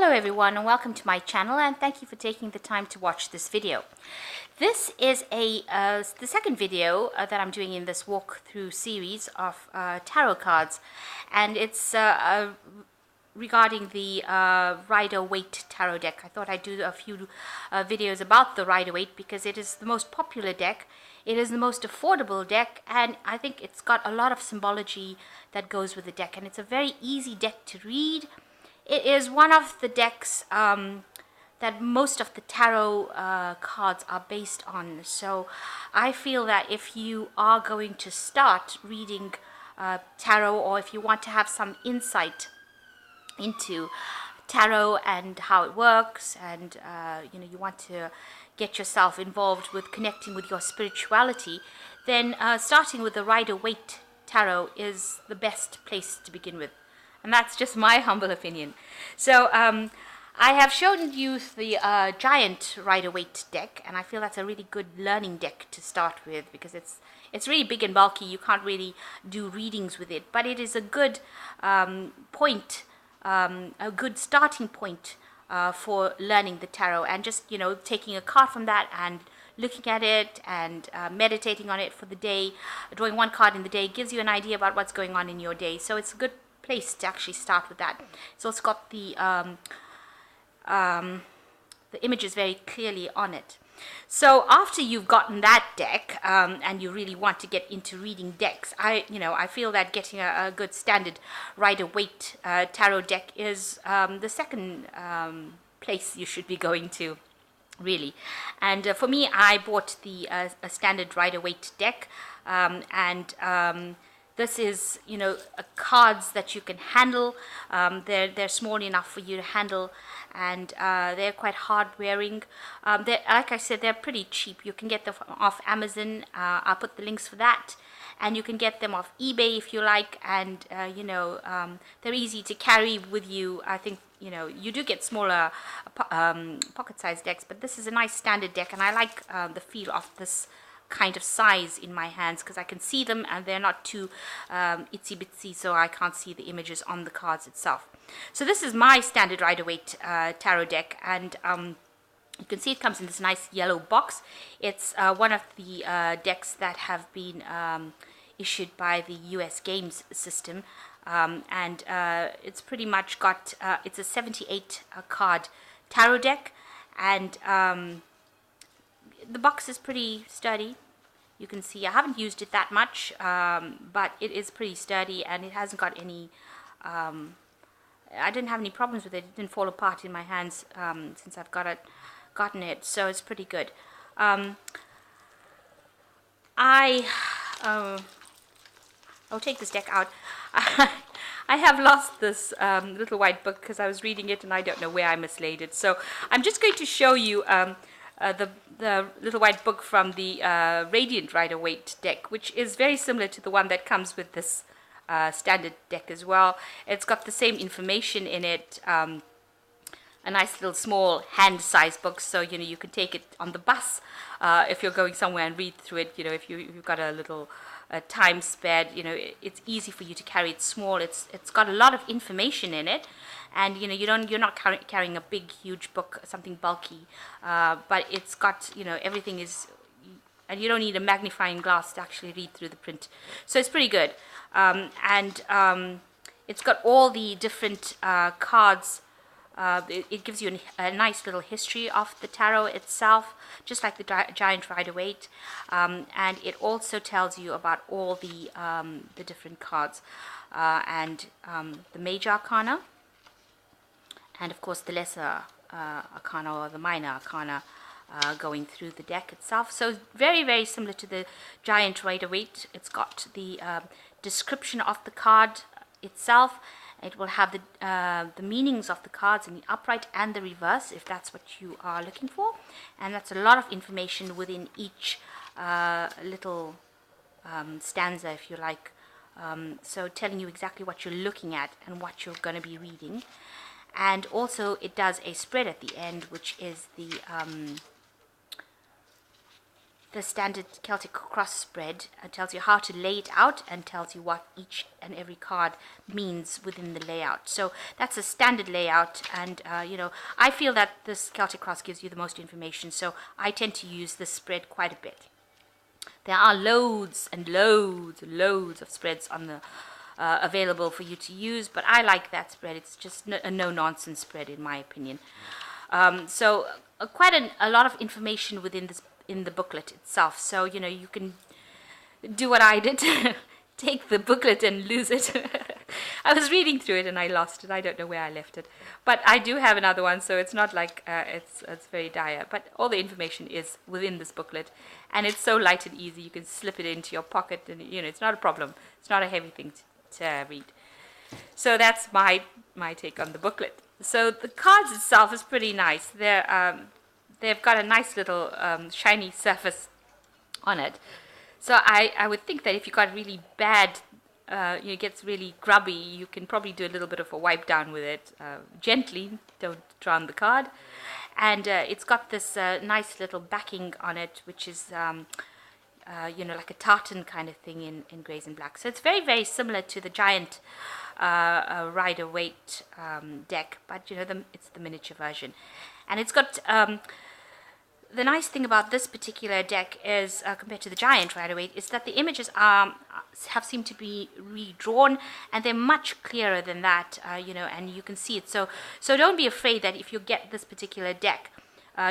Hello everyone and welcome to my channel, and thank you for taking the time to watch this video. This is the second video that I'm doing in this walkthrough series of tarot cards, and it's regarding the rider-waite tarot deck. I thought I'd do a few videos about the rider-waite because it is the most popular deck, it is the most affordable deck, and I think it's got a lot of symbology that goes with the deck, and it's a very easy deck to read. It is one of the decks that most of the tarot cards are based on. So I feel that if you are going to start reading tarot, or if you want to have some insight into tarot and how it works, and you want to get yourself involved with connecting with your spirituality, then starting with the Rider-Waite tarot is the best place to begin with. And that's just my humble opinion. So I have shown you the giant Rider-Waite deck, and I feel that's a really good learning deck to start with because it's really big and bulky. You can't really do readings with it, but it is a good point, a good starting point for learning the tarot, and just taking a card from that and looking at it and meditating on it for the day. Drawing one card in the day gives you an idea about what's going on in your day, so it's a good place to actually start with that. It's also got the images very clearly on it. So after you've gotten that deck and you really want to get into reading decks, I feel that getting a good standard Rider-Waite tarot deck is the second place you should be going to, really. And for me, I bought the a standard Rider-Waite deck, and this is, cards that you can handle. They're small enough for you to handle, and they're quite hard wearing. Like I said, they're pretty cheap. You can get them off Amazon. I'll put the links for that. And you can get them off eBay if you like. And, they're easy to carry with you. I think, you do get smaller pocket-sized decks, but this is a nice standard deck. And I like the feel of this kind of size in my hands because I can see them and they're not too itsy bitsy, so I can't see the images on the cards itself. So this is my standard Rider-Waite tarot deck, and you can see it comes in this nice yellow box. It's one of the decks that have been issued by the US Games system, and it's pretty much got it's a 78 card tarot deck, and the box is pretty sturdy. You can see I haven't used it that much, but it is pretty sturdy, and it hasn't got any I didn't have any problems with it. It didn't fall apart in my hands since I've gotten it, so it's pretty good. I'll take this deck out. I have lost this little white book because I was reading it and I don't know where I mislaid it, so I'm just going to show you the little white book from the Radiant Rider-Waite deck, which is very similar to the one that comes with this standard deck as well. It's got the same information in it, a nice little small hand-sized book, so you can take it on the bus if you're going somewhere and read through it. If you've got a little time spared, it's easy for you to carry. It's small. It's got a lot of information in it. And you're not carrying a big huge book, something bulky, but it's got everything is, and you don't need a magnifying glass to actually read through the print, so it's pretty good. And it's got all the different cards. It gives you a nice little history of the tarot itself, just like the giant Rider-Waite, and it also tells you about all the different cards, and the major arcana, and of course the lesser arcana, or the minor arcana, going through the deck itself. So very, very similar to the giant Rider-Waite. It's got the description of the card itself. It will have the meanings of the cards in the upright and the reverse, if that's what you are looking for. And that's a lot of information within each little stanza, if you like. So telling you exactly what you're looking at and what you're going to be reading. And also it does a spread at the end, which is the the standard Celtic cross spread tells you how to lay it out and tells you what each and every card means within the layout. So that's a standard layout, and I feel that this Celtic cross gives you the most information, so I tend to use this spread quite a bit. There are loads and loads and loads of spreads on the available for you to use, but I like that spread. It's just a no-nonsense spread, in my opinion. So quite a lot of information within the booklet itself. So you can do what I did, take the booklet and lose it. I was reading through it and I lost it. I don't know where I left it, but I do have another one, so it's not like it's very dire. But all the information is within this booklet, and it's so light and easy. You can slip it into your pocket, and it's not a problem. It's not a heavy thing to read. So that's my take on the booklet. So the cards itself is pretty nice. They've got a nice little shiny surface on it. So I would think that if you got really bad, it gets really grubby, you can probably do a little bit of a wipe down with it. Gently, don't drown the card. And it's got this nice little backing on it, which is like a tartan kind of thing in greys and blacks. So it's very, very similar to the giant rider-waite deck, but it's the miniature version. And it's got the nice thing about this particular deck is, compared to the giant rider-waite, is that the images have seemed to be redrawn, and they're much clearer than that, and you can see it. So don't be afraid that if you get this particular deck,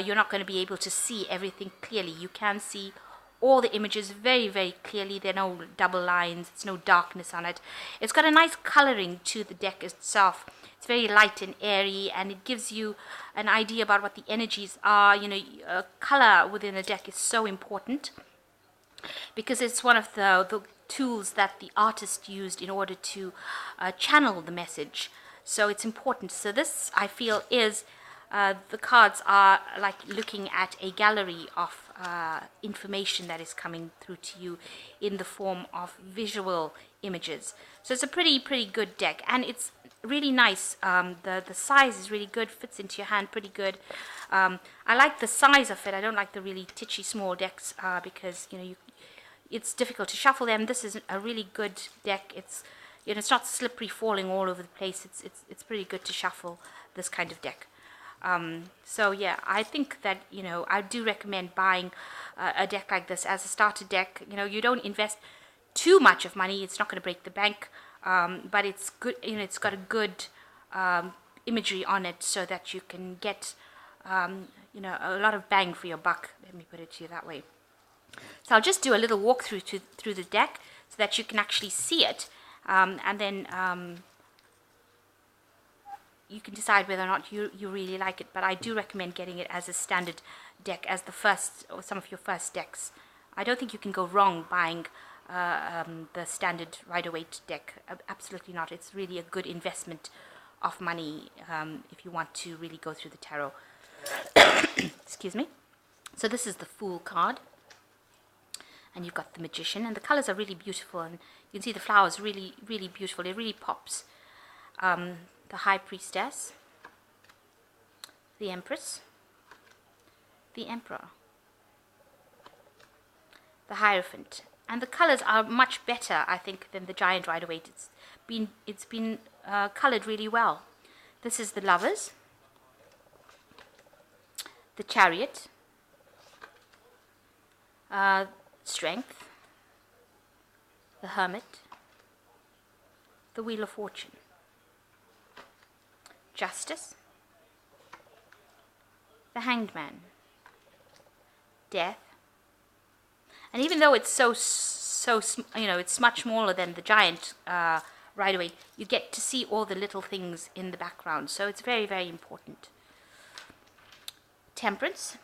you're not going to be able to see everything clearly. You can see all the images very, very clearly. There are no double lines, there's no darkness on it. It's got a nice coloring to the deck itself. It's very light and airy, and it gives you an idea about what the energies are. Color within a deck is so important because it's one of the tools that the artist used in order to channel the message. So it's important. So this, I feel, is the cards are like looking at a gallery of information that is coming through to you in the form of visual images. So it's a pretty good deck, and it's really nice. The size is really good, fits into your hand pretty good. I like the size of it. I don't like the really titchy small decks because it's difficult to shuffle them. This is a really good deck. It's it's not slippery, falling all over the place. It's pretty good to shuffle this kind of deck. So yeah, I think that I do recommend buying a deck like this as a starter deck. You don't invest too much of money. It's not going to break the bank, but it's good. It's got a good imagery on it, so that you can get a lot of bang for your buck. Let me put it to you that way. So I'll just do a little walkthrough through the deck so that you can actually see it, and then you can decide whether or not you really like it. But I do recommend getting it as a standard deck, as the first, or some of your first decks. I don't think you can go wrong buying the standard rider-waite deck. Absolutely not. It's really a good investment of money if you want to really go through the tarot. Excuse me. So this is the Fool card, and you've got the Magician, and the colors are really beautiful, and you can see the flowers really, really beautiful. It really pops. The High Priestess, the Empress, the Emperor, the Hierophant, and the colors are much better, I think, than the giant rider-waite. It's been colored really well. This is the Lovers, the Chariot, Strength, the Hermit, the Wheel of Fortune, Justice, the Hanged Man, Death. And even though it's it's much smaller than the giant rider-waite, you get to see all the little things in the background. So it's very, very important. Temperance,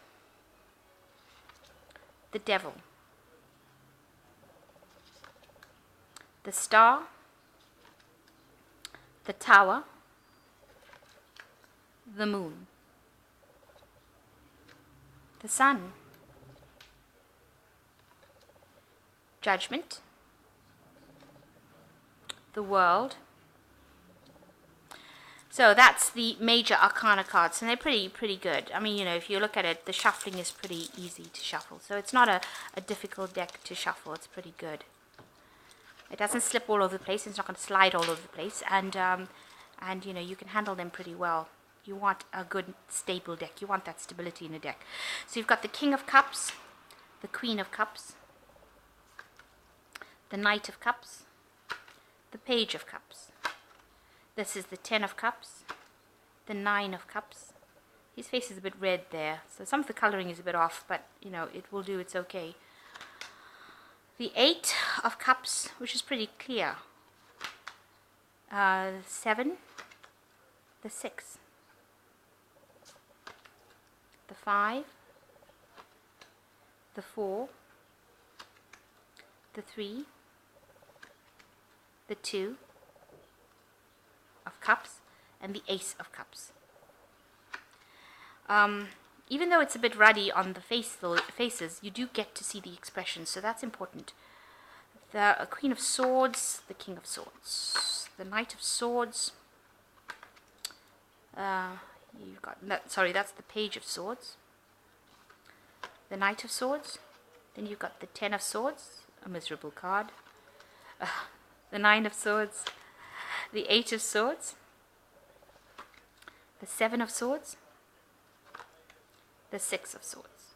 the Devil, the Star, the Tower, the Moon, the Sun, Judgment, the World, So that's the major arcana cards, and they're pretty good. I mean, you know, if you look at it, the shuffling is pretty easy to shuffle. So it's not a difficult deck to shuffle. It's pretty good. It doesn't slip all over the place. It's not going to slide all over the place, and you know, you can handle them pretty well. You want a good stable deck. You want that stability in a deck. So you've got the King of Cups, the Queen of Cups, the Knight of Cups, the Page of Cups. This is the 10 of Cups, the 9 of Cups. His face is a bit red there, so some of the coloring is a bit off, but you know, it will do, it's okay. The 8 of Cups, which is pretty clear. 7, the 6, the 5, the 4, the 3, the 2 of Cups, and the Ace of Cups. Even though it's a bit ruddy on the faces, you do get to see the expressions, so that's important. The Queen of Swords, the King of Swords, the Knight of Swords. You've got that's the Page of Swords, the Knight of Swords. Then you've got the 10 of Swords, a miserable card. The 9 of Swords, the 8 of Swords, the 7 of Swords, the 6 of Swords,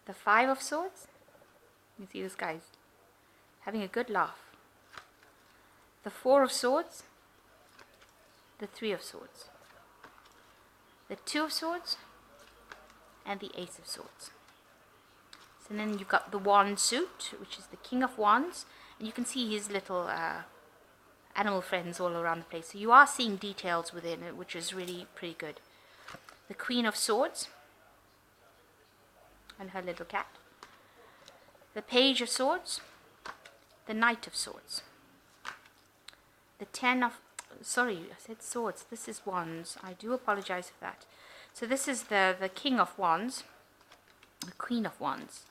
the 5 of Swords. You see this guy's having a good laugh. The 4 of Swords, the 3 of Swords, the 2 of Swords, and the Ace of Swords. So then you've got the Wand suit, which is the King of Wands, and you can see his little animal friends all around the place. So you are seeing details within it, which is really pretty good. The Queen of Swords and her little cat. The Page of Swords, the Knight of Swords, the 10 of, sorry, I said swords, this is wands, I do apologize for that. So this is the King of Wands, the Queen of Wands,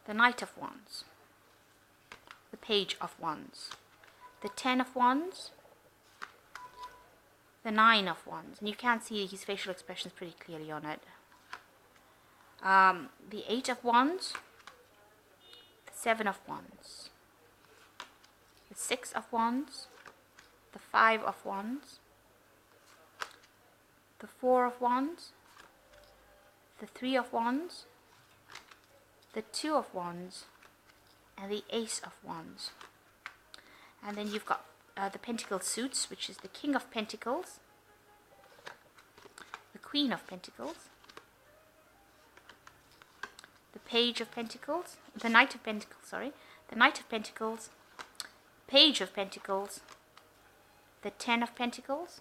the Knight of Wands, the Page of Wands, the 10 of Wands, the 9 of Wands, and you can see his facial expressions pretty clearly on it. The 8 of Wands, the 7 of Wands, the 6 of Wands, the 5 of Wands, the 4 of Wands, the 3 of Wands, the 2 of Wands, and the Ace of Wands. And then you've got the Pentacle suits, which is the King of Pentacles, the Queen of Pentacles, the Page of Pentacles, the Knight of Pentacles, sorry, the Knight of Pentacles, Page of Pentacles, the 10 of Pentacles,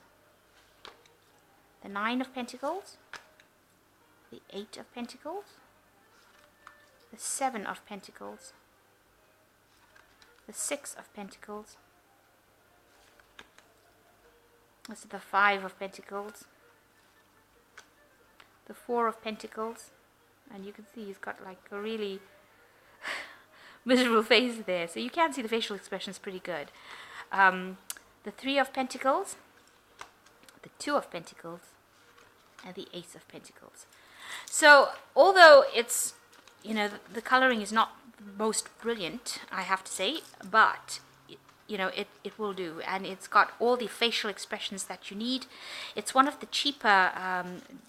the 9 of Pentacles, the 8 of Pentacles, the 7 of Pentacles, the 6 of Pentacles, this is the 5 of Pentacles, the 4 of Pentacles, and you can see he's got like a really miserable face there, so you can see the facial expressions pretty good. The 3 of Pentacles, the 2 of Pentacles, and the Ace of Pentacles. So although it's, you know, the coloring is not the most brilliant, I have to say, but you know, it will do, and it's got all the facial expressions that you need. It's one of the cheaper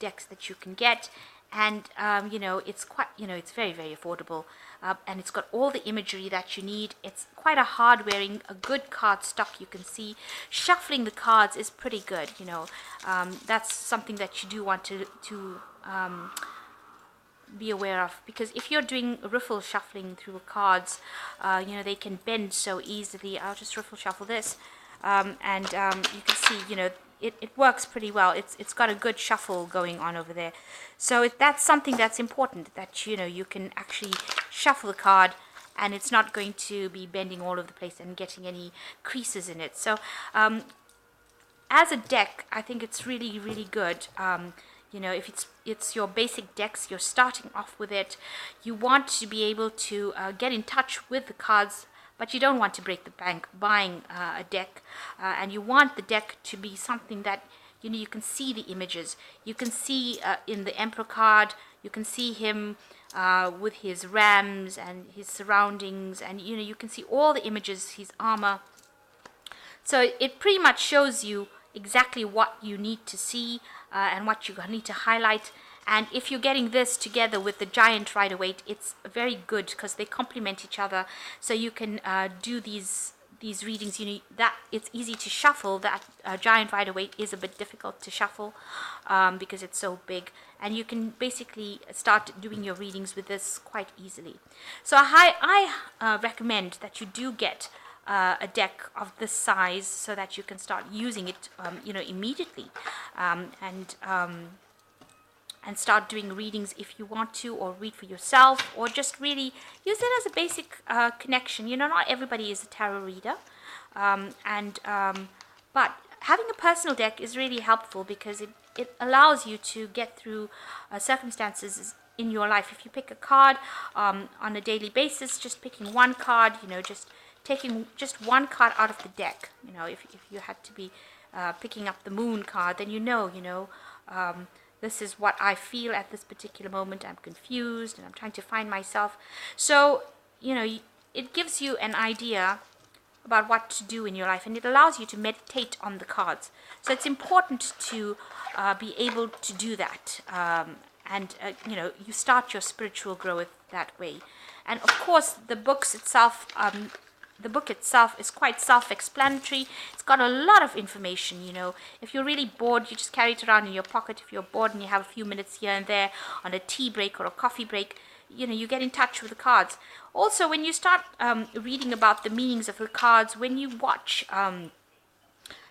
decks that you can get, and you know, it's quite, you know, it's very affordable, and it's got all the imagery that you need. It's quite a hard wearing, a good card stock. You can see shuffling the cards is pretty good, you know. That's something that you do want to be aware of, because if you're doing riffle shuffling through cards, you know, they can bend so easily. I'll just riffle shuffle this, and you can see, you know, it works pretty well. It's got a good shuffle going on over there. So that's something that's important, that, you know, you can actually shuffle the card and it's not going to be bending all over the place and getting any creases in it. So as a deck, I think it's really good. You know, if it's your basic decks, you're starting off with it, you want to be able to get in touch with the cards but you don't want to break the bank buying a deck, and you want the deck to be something that you can see the images. You can see in the Emperor card, you can see him with his rams and his surroundings, and you can see all the images, his armor. So it pretty much shows you exactly what you need to see and what you need to highlight. And if you're getting this together with the giant rider-waite, it's very good because they complement each other. So you can do these readings. That it's easy to shuffle. That giant rider-waite is a bit difficult to shuffle because it's so big. And you can basically start doing your readings with this quite easily. So I recommend that you do get a deck of this size so that you can start using it, immediately, and start doing readings if you want to, or read for yourself, or just really use it as a basic connection. Not everybody is a tarot reader, but having a personal deck is really helpful because it allows you to get through circumstances in your life. If you pick a card on a daily basis, just picking one card, just taking just one card out of the deck. If you had to be picking up the moon card, then this is what I feel at this particular moment. I'm confused and I'm trying to find myself. So, it gives you an idea about what to do in your life, and it allows you to meditate on the cards. So it's important to be able to do that. You start your spiritual growth that way. And of course, the book itself is quite self-explanatory. It's got a lot of information. If you're really bored, you just carry it around in your pocket. If you're bored and you have a few minutes here and there on a tea break or a coffee break, you get in touch with the cards. Also, when you start reading about the meanings of the cards, when you watch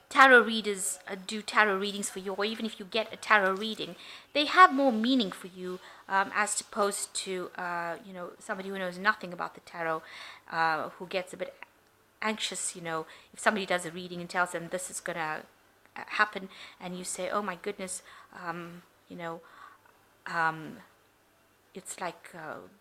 tarot readers do tarot readings for you, or even if you get a tarot reading, they have more meaning for you as opposed to somebody who knows nothing about the tarot, who gets a bit anxious if somebody does a reading and tells them this is gonna happen, and you say, oh my goodness, it's like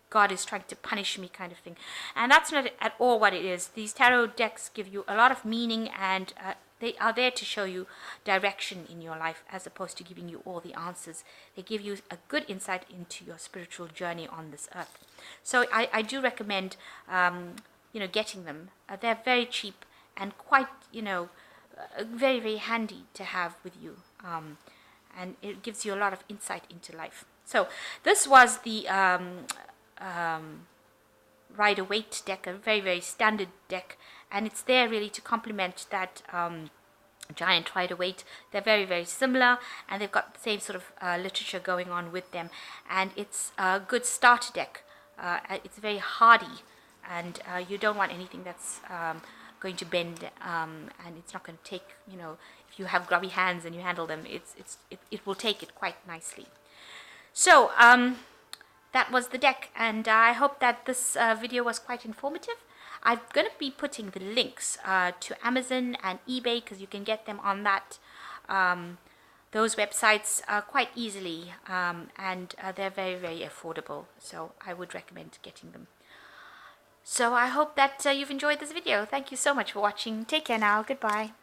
God is trying to punish me, kind of thing. And that's not at all what it is. These tarot decks give you a lot of meaning, and they are there to show you direction in your life as opposed to giving you all the answers. They give you a good insight into your spiritual journey on this earth. So I do recommend getting them. They're very cheap and quite very, very handy to have with you, and it gives you a lot of insight into life. So this was the rider-waite deck, a very, very standard deck, and it's there really to complement that giant rider-waite. They're very, very similar, and they've got the same sort of literature going on with them, and it's a good starter deck. It's very hardy, and you don't want anything that's going to bend, and it's not going to take, if you have grubby hands and you handle them, it will take it quite nicely. So that was the deck, and I hope that this video was quite informative. I'm going to be putting the links to Amazon and eBay, because you can get them on those websites quite easily, and they're very, very affordable, so I would recommend getting them. So I hope that you've enjoyed this video. Thank you so much for watching. Take care now. Goodbye.